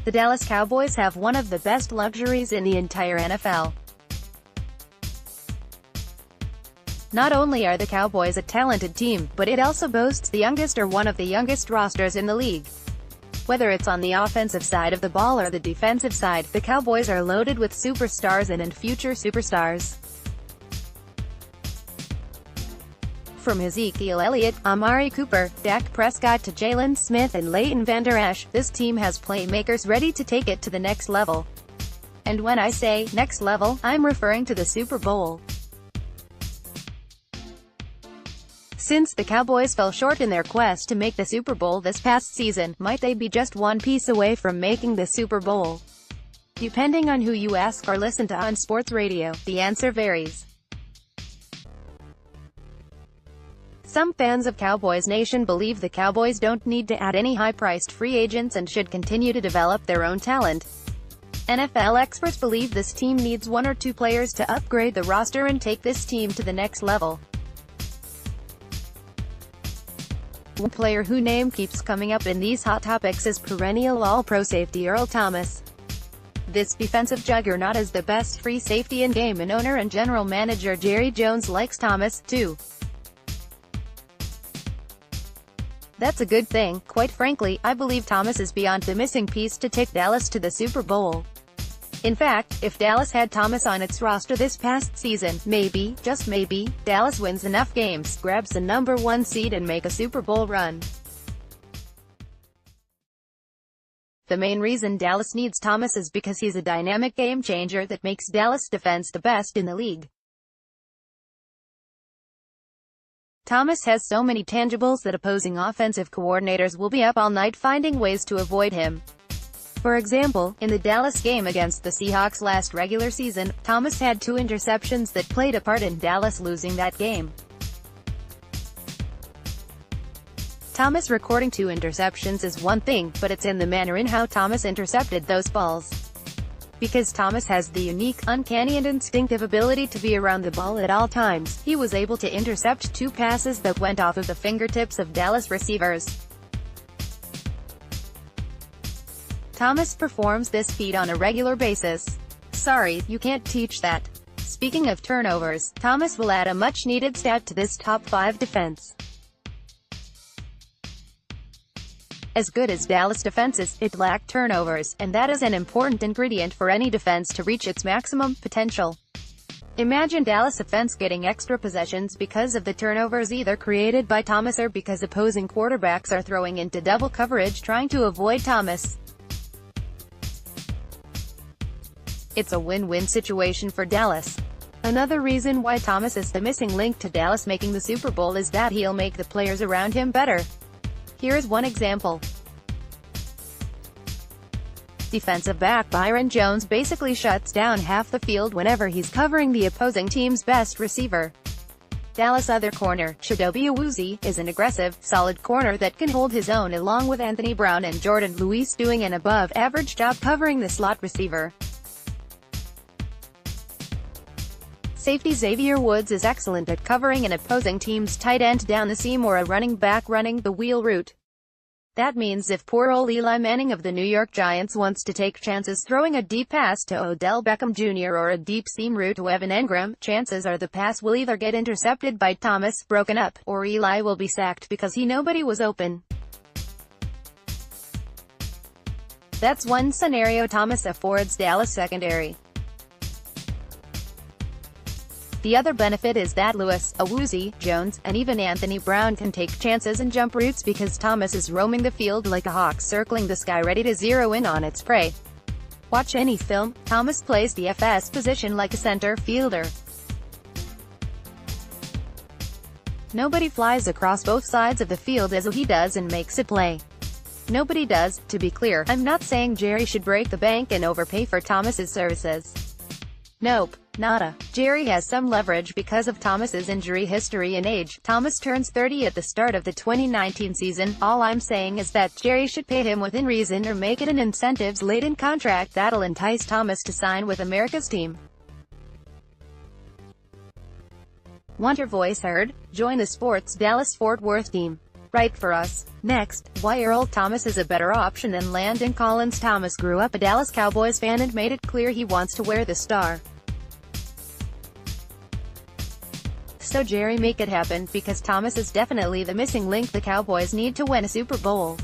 The Dallas Cowboys have one of the best luxuries in the entire NFL. Not only are the Cowboys a talented team, but it also boasts the youngest or one of the youngest rosters in the league. Whether it's on the offensive side of the ball or the defensive side, the Cowboys are loaded with superstars and future superstars. From Ezekiel Elliott, Amari Cooper, Dak Prescott to Jaylon Smith and Leighton Vander, this team has playmakers ready to take it to the next level. And when I say next level, I'm referring to the Super Bowl. Since the Cowboys fell short in their quest to make the Super Bowl this past season, might they be just one piece away from making the Super Bowl? Depending on who you ask or listen to on sports radio, the answer varies. Some fans of Cowboys Nation believe the Cowboys don't need to add any high-priced free agents and should continue to develop their own talent. NFL experts believe this team needs one or two players to upgrade the roster and take this team to the next level. One player whose name keeps coming up in these hot topics is perennial All-Pro safety Earl Thomas. This defensive juggernaut is the best free safety in game, and owner and general manager Jerry Jones likes Thomas, too. That's a good thing. Quite frankly, I believe Thomas is beyond the missing piece to take Dallas to the Super Bowl. In fact, if Dallas had Thomas on its roster this past season, maybe, just maybe, Dallas wins enough games, grabs the #1 seed and make a Super Bowl run. The main reason Dallas needs Thomas is because he's a dynamic game changer that makes Dallas defense the best in the league. Thomas has so many tangibles that opposing offensive coordinators will be up all night finding ways to avoid him. For example, in the Dallas game against the Seahawks last regular season, Thomas had 2 interceptions that played a part in Dallas losing that game. Thomas recording 2 interceptions is one thing, but it's in the manner in how Thomas intercepted those balls. Because Thomas has the unique, uncanny and instinctive ability to be around the ball at all times, he was able to intercept 2 passes that went off of the fingertips of Dallas receivers. Thomas performs this feat on a regular basis. Sorry, you can't teach that. Speaking of turnovers, Thomas will add a much-needed stat to this top 5 defense. As good as Dallas' defense is, it lacked turnovers, and that is an important ingredient for any defense to reach its maximum potential. Imagine Dallas' offense getting extra possessions because of the turnovers either created by Thomas or because opposing quarterbacks are throwing into double coverage trying to avoid Thomas. It's a win-win situation for Dallas. Another reason why Thomas is the missing link to Dallas making the Super Bowl is that he'll make the players around him better. Here's one example. Defensive back Byron Jones basically shuts down half the field whenever he's covering the opposing team's best receiver. Dallas other corner, Chidobe Awuzie, is an aggressive, solid corner that can hold his own along with Anthony Brown and Jordan Lewis doing an above-average job covering the slot receiver. Safety Xavier Woods is excellent at covering an opposing team's tight end down the seam or a running back running the wheel route. That means if poor old Eli Manning of the New York Giants wants to take chances throwing a deep pass to Odell Beckham Jr. or a deep seam route to Evan Engram, chances are the pass will either get intercepted by Thomas, broken up, or Eli will be sacked because nobody was open. That's one scenario Thomas affords Dallas secondary. The other benefit is that Lewis, Awuzie, Jones, and even Anthony Brown can take chances and jump routes because Thomas is roaming the field like a hawk circling the sky ready to zero in on its prey. Watch any film, Thomas plays the FS position like a center fielder. Nobody flies across both sides of the field as he does and makes a play. Nobody does. To be clear, I'm not saying Jerry should break the bank and overpay for Thomas's services. Nope. Nada. Jerry has some leverage because of Thomas's injury history and age. Thomas turns 30 at the start of the 2019 season. All I'm saying is that Jerry should pay him within reason or make it an incentives-laden contract that'll entice Thomas to sign with America's team. Want your voice heard? Join the Sports Dallas Fort Worth team. right for us. Next, why Earl Thomas is a better option than Landon Collins. Thomas grew up a Dallas Cowboys fan and made it clear he wants to wear the star. So Jerry make it happen, because Thomas is definitely the missing link the Cowboys need to win a Super Bowl.